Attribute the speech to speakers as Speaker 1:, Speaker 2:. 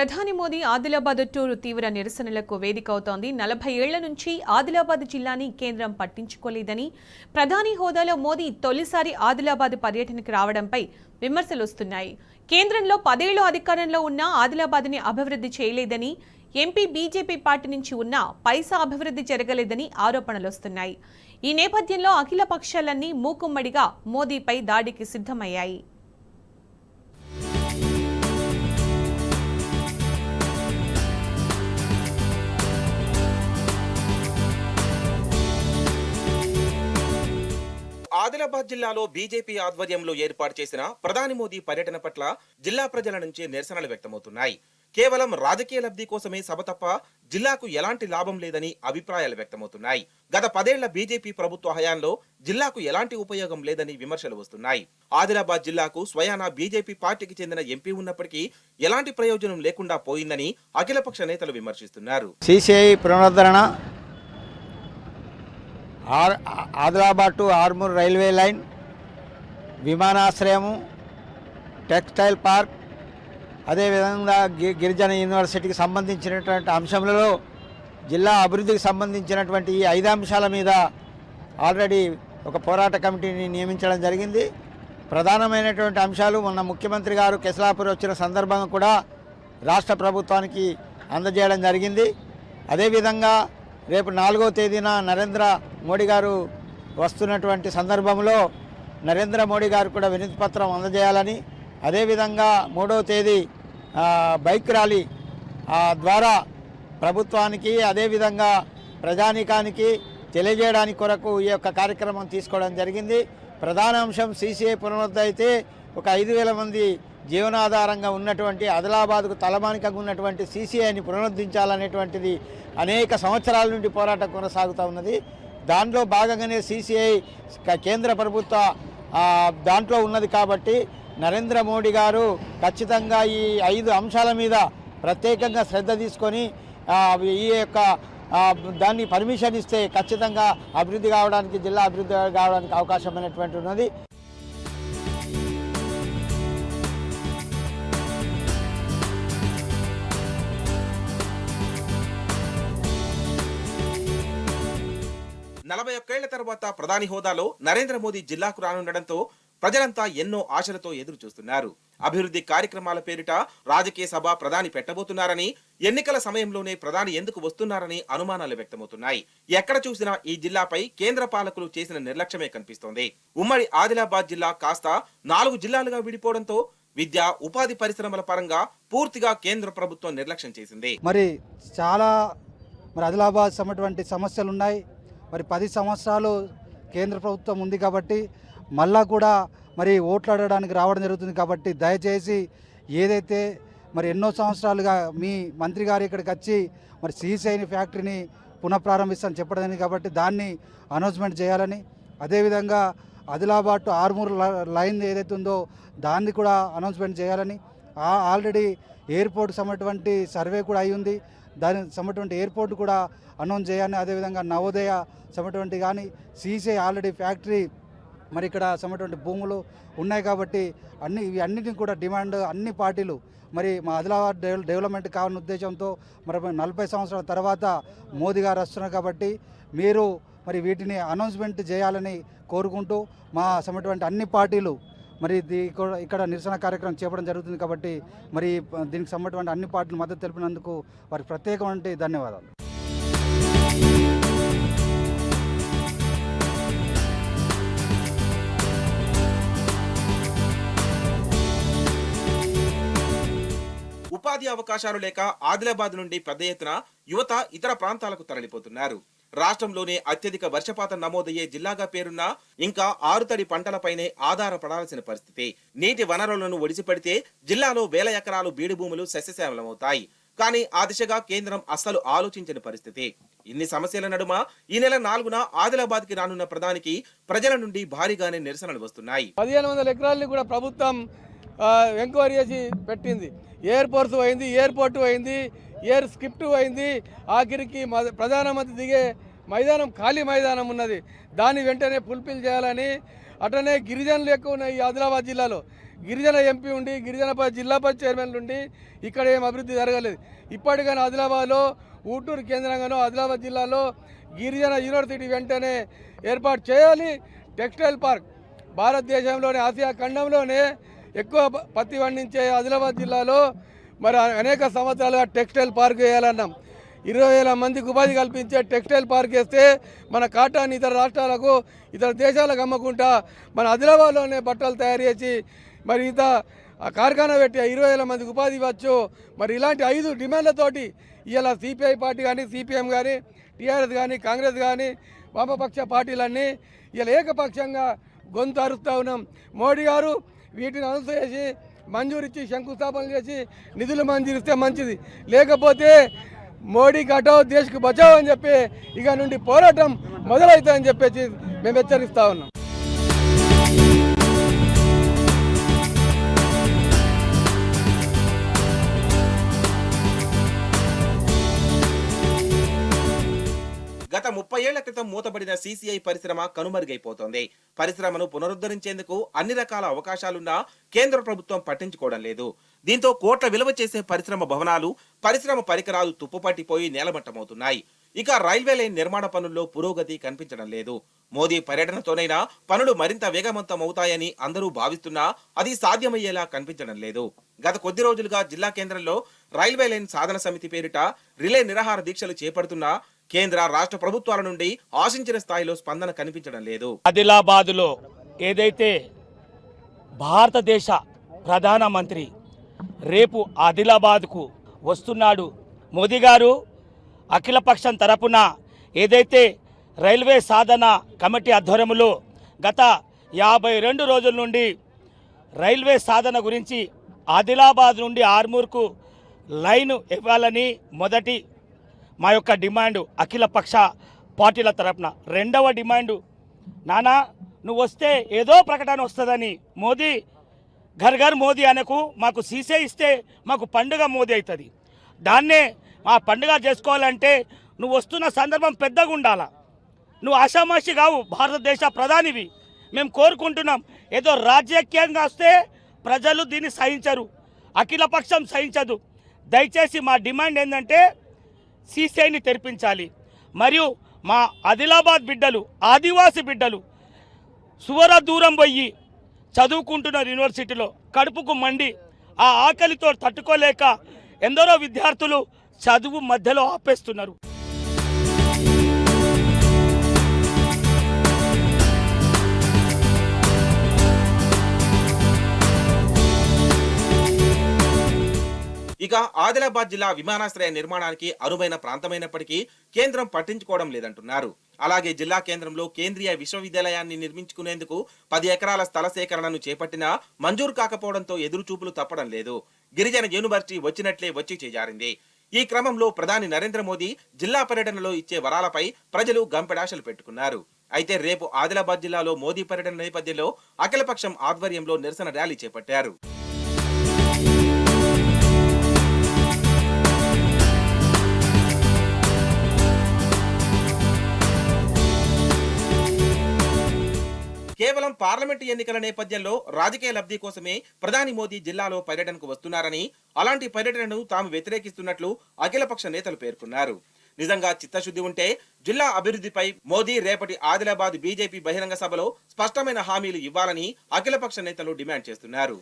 Speaker 1: ప్రధాని మోదీ ఆదిలాబాద్ టూరు తీవ్ర నిరసనలకు వేదిక అవుతోంది. 40 ఏళ్ల నుంచి ఆదిలాబాద్ జిల్లాని కేంద్రం పట్టించుకోలేదని, ప్రధాని హోదాలో మోదీ తొలిసారి ఆదిలాబాద్ పర్యటనకు రావడంపై విమర్శలు వస్తున్నాయి. కేంద్రంలో 10 ఏళ్లు అధికారంలో ఉన్న ఆదిలాబాద్ని అభివృద్ధి చేయలేదని, ఎంపీ బీజేపీ పార్టీ నుంచి ఉన్న పైసా అభివృద్ధి జరగలేదని ఆరోపణలు వస్తున్నాయి. ఈ నేపథ్యంలో అఖిల పక్షాలన్నీ మూకుమ్మడిగా మోదీపై దాడికి సిద్ధమయ్యాయి.
Speaker 2: ఆదిలాబాద్ జిల్లాలో బీజేపీ ఆధ్వర్యంలో ఏర్పాటు చేసిన ప్రధాని మోదీ పర్యటన పట్ల జిల్లా ప్రజల నుంచి నిరసనలు వ్యక్తమవుతున్నాయి. కేవలం రాజకీయ లబ్ధి కోసమే సభ తప్ప జిల్లాకు ఎలాంటి లాభం లేదని అభిప్రాయాలు వ్యక్తమవుతున్నాయి. గత 10 ఏళ్ల బీజేపీ ప్రభుత్వ హయాంలో జిల్లాకు ఎలాంటి ఉపయోగం లేదని విమర్శలు వస్తున్నాయి. ఆదిలాబాద్ జిల్లాకు స్వయానా బీజేపీ పార్టీకి చెందిన ఎంపీ ఉన్నప్పటికీ ఎలాంటి ప్రయోజనం లేకుండా పోయిందని అఖిలపక్ష నేతలు విమర్శిస్తున్నారు.
Speaker 3: సిసిఐ పునరుద్ధరణ, Adilabad to Armoor railway line, విమానాశ్రయము, టెక్స్టైల్ పార్క్, అదేవిధంగా గిరిజన యూనివర్సిటీకి సంబంధించినటువంటి అంశంలో జిల్లా అభివృద్ధికి సంబంధించినటువంటి ఈ 5 అంశాల మీద ఆల్రెడీ ఒక పోరాట కమిటీని నియమించడం జరిగింది. ప్రధానమైనటువంటి అంశాలు మొన్న ముఖ్యమంత్రి గారు కెస్లాపూర్ వచ్చిన సందర్భంగా కూడా రాష్ట్ర ప్రభుత్వానికి అందజేయడం జరిగింది. అదేవిధంగా రేపు 4వ తేదీన నరేంద్ర మోడీ గారు వస్తున్నటువంటి సందర్భంలో నరేంద్ర మోడీ గారు కూడా వినతి పత్రం అందజేయాలని, అదేవిధంగా 3వ తేదీ బైక్ ర్యాలీ ద్వారా ప్రభుత్వానికి అదేవిధంగా ప్రజానీకానికి తెలియజేయడానికి కొరకు ఈ యొక్క కార్యక్రమం తీసుకోవడం జరిగింది. ప్రధాన అంశం సిసిఐ పునరుద్ధరణ అయితే ఒక 5,000 మంది జీవనాధారంగా ఉన్నటువంటి ఆదిలాబాద్కు తలమానికంగా ఉన్నటువంటి సిసిఐని పునరుద్ధరించాలనేటువంటిది అనేక సంవత్సరాల నుండి పోరాటం కొనసాగుతూ ఉన్నది. దాంట్లో భాగంగానే సిసిఐ కేంద్ర ప్రభుత్వ దాంట్లో ఉన్నది కాబట్టి నరేంద్ర మోడీ గారు ఖచ్చితంగా ఈ 5 అంశాల మీద ప్రత్యేకంగా శ్రద్ధ తీసుకొని ఈ యొక్క దాన్ని పర్మిషన్ ఇస్తే ఖచ్చితంగా అభివృద్ధి కావడానికి, జిల్లా అభివృద్ధి కావడానికి అవకాశం అనేటువంటి ఉన్నది.
Speaker 2: నలభై 41 ఏళ్ల తర్వాత ప్రధాని హోదాలో నరేంద్ర మోదీ జిల్లాకు రానుండడంతో ప్రజలంతా ఎన్నో ఆశలతో ఎదురు చూస్తున్నారు. అభివృద్ధి కార్యక్రమాల పేరిట రాజకీయ సభ ప్రధాని పెట్టబోతున్నారని, ఎన్నికల సమయంలోనే ప్రధాని ఎందుకు వస్తున్నారని అనుమానాలు వ్యక్తమవుతున్నాయి. ఎక్కడ చూసినా ఈ జిల్లాపై కేంద్ర పాలకులు చేసిన నిర్లక్ష్యమే కనిపిస్తోంది. ఉమ్మడి ఆదిలాబాద్ జిల్లా కాస్త 4 జిల్లాలుగా విడిపోవడంతో విద్య, ఉపాధి పరిశ్రమల పరంగా పూర్తిగా కేంద్ర ప్రభుత్వం నిర్లక్ష్యం చేసింది.
Speaker 4: మరి ఆదిలాబాద్ సమైనటువంటి సమస్యలు ఉన్నాయి. మరి 10 సంవత్సరాలు కేంద్ర ప్రభుత్వం ఉంది కాబట్టి మళ్ళా కూడా మరి ఓట్లాడడానికి రావడం జరుగుతుంది. కాబట్టి దయచేసి ఏదైతే మరి ఎన్నో సంవత్సరాలుగా మీ మంత్రి గారు ఇక్కడికి వచ్చి మరి సిసిఐని ఫ్యాక్టరీని పునఃప్రారంభిస్తానని చెప్పడం కాబట్టి దాన్ని అనౌన్స్మెంట్ చేయాలని, అదేవిధంగా ఆదిలాబాద్ టు ఆర్మూర్ లైన్ ఏదైతే ఉందో దాన్ని కూడా అనౌన్స్మెంట్ చేయాలని, ఆల్రెడీ ఎయిర్పోర్ట్ సమైనటువంటి సర్వే కూడా అయి ఉంది, దాని సమైనటువంటి ఎయిర్పోర్ట్ కూడా అనౌన్స్ చేయాలని, అదేవిధంగా నవోదయ సమైనటువంటి కానీ సిసిఐ ఆల్రెడీ ఫ్యాక్టరీ మరి ఇక్కడ సమైనటువంటి భూములు ఉన్నాయి కాబట్టి ఇవన్నిటిని కూడా డిమాండ్ అన్ని పార్టీలు మరి మా ఆదిలాబాద్ డెవలప్మెంట్ కావాలనే ఉద్దేశంతో మరి 40 సంవత్సరాల తర్వాత మోదీ గారు వస్తున్నారు కాబట్టి మీరు మరి వీటిని అనౌన్స్మెంట్ చేయాలని కోరుకుంటూ మా సమైనటువంటి అన్ని పార్టీలు మరి ఇక్కడ నిరసన కార్యక్రమం చేపడం జరుగుతుంది. కాబట్టి మరి దీనికి సంబంధించిన అన్ని పార్టీలు మద్దతు తెలిపినందుకు వారికి ప్రత్యేకమైన ధన్యవాదాలు.
Speaker 2: ఉపాధి అవకాశాలు లేక ఆదిలాబాద్ నుండి పెద్ద ఎత్తున యువత ఇతర ప్రాంతాలకు తరలిపోతున్నారు. రాష్ట్రంలోనే అత్యధిక వర్షపాతం నమోదయ్యే జిల్లాగా పేరున్న ఇంకా ఆరుతడి పంటలపైనే ఆధారపడాల్సిన పరిస్థితి. నీటి వనరులను ఒడిసిపడితే జిల్లాలో వేల ఎకరాలు బీడు భూములు సస్యశ్యామలమవుతాయి. కానీ ఆ దిశగా కేంద్రం అస్సలు ఆలోచించిన పరిస్థితి. ఇన్ని సమస్యల నడుమ ఈ నెల 4న ఆదిలాబాద్ కి రానున్న ప్రధానికి ప్రజల నుండి భారీగానే నిరసనలు వస్తున్నాయి.
Speaker 5: 1500 ఎకరాలని కూడా ప్రభుత్వం ఎంక్వైరీ చేసి పెట్టింది. ఎయిర్పోర్ట్స్ అయింది, ఎయిర్పోర్టు అయింది, ఎయిర్ స్క్రిప్ట్ అయింది. ఆఖరికి ప్రధానమంత్రి దిగే మైదానం ఖాళీ మైదానం ఉన్నది. దాన్ని వెంటనే ఫుల్ఫిల్ చేయాలని, అటనే గిరిజనులు ఎక్కువ ఉన్నాయి ఈ ఆదిలాబాద్ జిల్లాలో. గిరిజన ఎంపీ ఉండి గిరిజన జిల్లా పరిషత్ చైర్మన్లు ఉండి ఇక్కడ ఏం అభివృద్ధి జరగలేదు. ఇప్పటికైనా ఆదిలాబాద్లో ఊటూరు కేంద్రంగానో ఆదిలాబాద్ జిల్లాలో గిరిజన యూనివర్సిటీ వెంటనే ఏర్పాటు చేయాలి. టెక్స్టైల్ పార్క్ భారతదేశంలోనే ఆసియా ఖండంలోనే ఎక్కువ పత్తి పండించే ఆదిలాబాద్ జిల్లాలో మరి అనేక సంవత్సరాలుగా టెక్స్టైల్ పార్క్ వేయాలన్నాం. 20,000 మందికి ఉపాధి కల్పించే టెక్స్టైల్ పార్క్ వేస్తే మన కాటాన్ ఇతర రాష్ట్రాలకు ఇతర దేశాలకు అమ్మకుండా మన ఆదిలాబాద్లోనే బట్టలు తయారు చేసి మరి ఇంత కార్ఖానా పెట్టి 20,000 మందికి ఉపాధి ఇవ్వచ్చు. మరి ఇలాంటి 5 డిమాండ్లతోటి ఇలా సిపిఐ పార్టీ కానీ సిపిఎం కానీ టీఆర్ఎస్ కానీ కాంగ్రెస్ కానీ వామపక్ష పార్టీలన్నీ ఇలా ఏకపక్షంగా గొంతు అరుస్తూ ఉన్నాం. మోడీ గారు వీటిని అనౌన్స్ చేసి మంజూరిచ్చి శంకుస్థాపన చేసి నిధులు మంజూరిస్తే మంచిది, లేకపోతే మోడీకి హటావ్ దేశ్కు బచావ్ అని చెప్పి ఇక నుండి పోరాటం మొదలవుతుందని చెప్పేసి మేము హెచ్చరిస్తా ఉన్నాం.
Speaker 2: గత 30 ఏళ్ల క్రితం మూతపడిన సీసీఐ పరిశ్రమ కనుమరుగైపోతోంది. పరిశ్రమను పునరుద్ధరించేందుకు అన్ని రకాల అవకాశాలున్నా కేంద్ర ప్రభుత్వం పట్టించుకోవడం లేదు. దీంతో కోట్ల విలువ చేసే పరిశ్రమ భవనాలు, పరిశ్రమ పరికరాలు తుప్పుపట్టిపోయి నేలమట్టమవుతున్నాయి. ఇక రైల్వే లైన్ నిర్మాణ పనుల్లో పురోగతి కనిపించడం లేదు. మోదీ పర్యటనతోనైనా పనులు మరింత వేగవంతం అవుతాయని అందరూ భావిస్తున్నా అది సాధ్యమయ్యేలా కనిపించడం లేదు. గత కొద్ది రోజులుగా జిల్లా కేంద్రంలో రైల్వే లైన్ సాధన సమితి పేరిట రిలే నిరాహార దీక్షలు చేపడుతున్నా కేంద్ర రాష్ట్ర ప్రభుత్వాల నుండి ఆశించిన స్థాయిలో స్పందన కనిపించడం లేదు.
Speaker 6: ఆదిలాబాదులో ఏదైతే భారతదేశ ప్రధానమంత్రి రేపు ఆదిలాబాద్కు వస్తున్నాడు, మోదీ గారు అఖిలపక్షం తరపున ఏదైతే రైల్వే సాధన కమిటీ ఆధ్వర్యంలో గత 52 రోజుల నుండి రైల్వే సాధన గురించి ఆదిలాబాద్ నుండి ఆర్మూర్కు లైన్ ఇవ్వాలని మొదటి మా యొక్క డిమాండు అఖిలపక్ష పార్టీల తరపున. రెండవ డిమాండు, నానా నువ్వు వస్తే ఏదో ప్రకటన వస్తుందని మోదీ ఘర్ ఘర్ మోదీ అనకు, మాకు సీసే ఇస్తే మాకు పండుగ మోదీ అవుతుంది. దాన్నే మా పండుగ చేసుకోవాలంటే నువ్వు వస్తున్న సందర్భం పెద్దగా ఉండాలా. నువ్వు ఆషామాషి కావు, భారతదేశ ప్రధానివి. మేము కోరుకుంటున్నాం, ఏదో రాజకీయంగా వస్తే ప్రజలు దీన్ని సహించరు, అఖిలపక్షం సహించదు. దయచేసి మా డిమాండ్ ఏంటంటే సీసీఐని తెరిపించాలి. మరియు మా ఆదిలాబాద్ బిడ్డలు, ఆదివాసి బిడ్డలు సువర దూరం పోయి చదువుకుంటున్నారు యూనివర్సిటీలో, కడుపుకు మండి ఆ ఆకలితో తట్టుకోలేక ఎందరో విద్యార్థులు చదువు మధ్యలో ఆపేస్తున్నారు.
Speaker 2: ఇక ఆదిలాబాద్ జిల్లా విమానాశ్రయ నిర్మాణానికి అనువైన ప్రాంతమైనప్పటికీ కేంద్రం పట్టించుకోవడం లేదంటున్నారు. అలాగే జిల్లా కేంద్రంలో కేంద్రీయ విశ్వవిద్యాలయాన్ని నిర్మించుకునేందుకు 10 ఎకరాల స్థల సేకరణను చేపట్టినా మంజూరు కాకపోవడంతో ఎదురుచూపులు తప్పడం లేదు. గిరిజన యూనివర్సిటీ వచ్చినట్లే వచ్చి చేజారింది. ఈ క్రమంలో ప్రధాని నరేంద్ర మోదీ జిల్లా పర్యటనలో ఇచ్చే వరాలపై ప్రజలు గంపెడాశలు పెట్టుకున్నారు. అయితే రేపు ఆదిలాబాద్ జిల్లాలో మోదీ పర్యటన నేపథ్యంలో అఖిలపక్షం ఆధ్వర్యంలో నిరసన ర్యాలీ చేపట్టారు. కేవలం పార్లమెంటు ఎన్నికల నేపథ్యంలో రాజకీయ లబ్ధి కోసమే ప్రధాని మోదీ జిల్లాలో పర్యటనకు వస్తున్నారని, అలాంటి పర్యటనను తాము వ్యతిరేకిస్తున్నట్లు అఖిలపక్ష నేతలు పేర్కొన్నారు. నిజంగా చిత్తశుద్ధి ఉంటే జిల్లా అభివృద్ధిపై మోదీ రేపటి ఆదిలాబాద్ బీజేపీ బహిరంగ సభలో స్పష్టమైన హామీలు ఇవ్వాలని అఖిలపక్ష నేతలు డిమాండ్ చేస్తున్నారు.